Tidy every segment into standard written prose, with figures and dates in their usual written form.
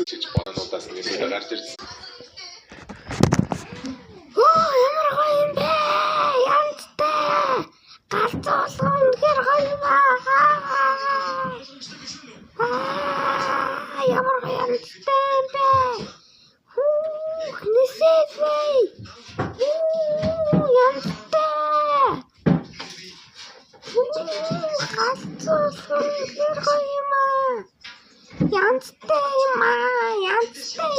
Бануудаас нэмээд гарч ирсэн. Ямар гоё юм бэ? Янзтай. Галзуулсан үнэхээр гоё байна. Ямар гоё янзтай юм бэ? Нисэвэй. Янзтай. Галзуулсан үнэхээр гоё юм аа. Янзтай юм аа. Янзтай.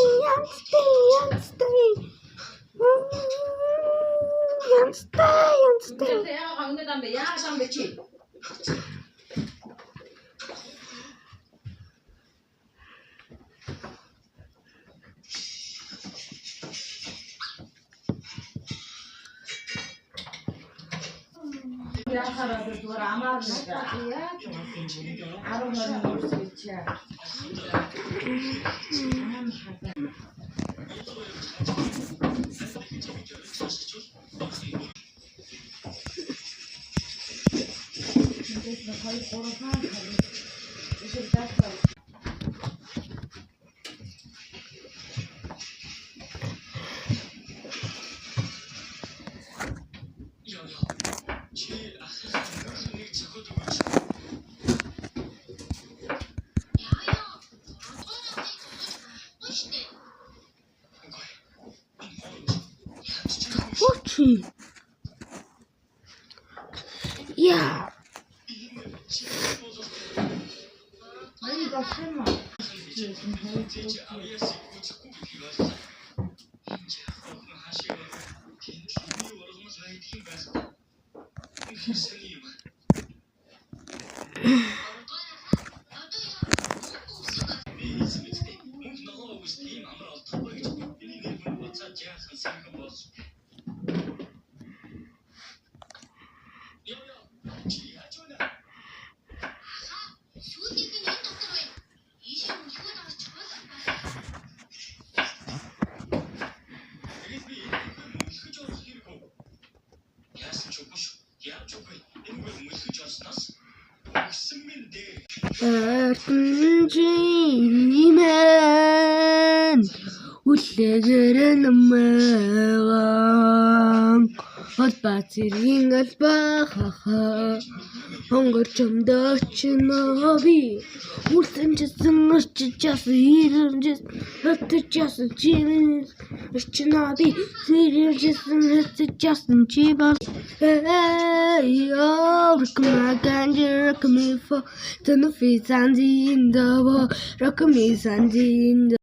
Яа гавны дамбе яа дамбе чи. Я хараад зүгээр амаар нэг яа ч юм уу 10 мөр үсчихээ. Yeah. Эртнжимэн үлээгэрэ намайгаан холбаацэргийн албаха хонгор чамдаач наби үлсэнжсэн арчижаас ирэнжээс хатчихас чимээс арчнаби сэржсэн хатчихас чибас rock my ganja, rock me for the no feet and in the rock me sandy in the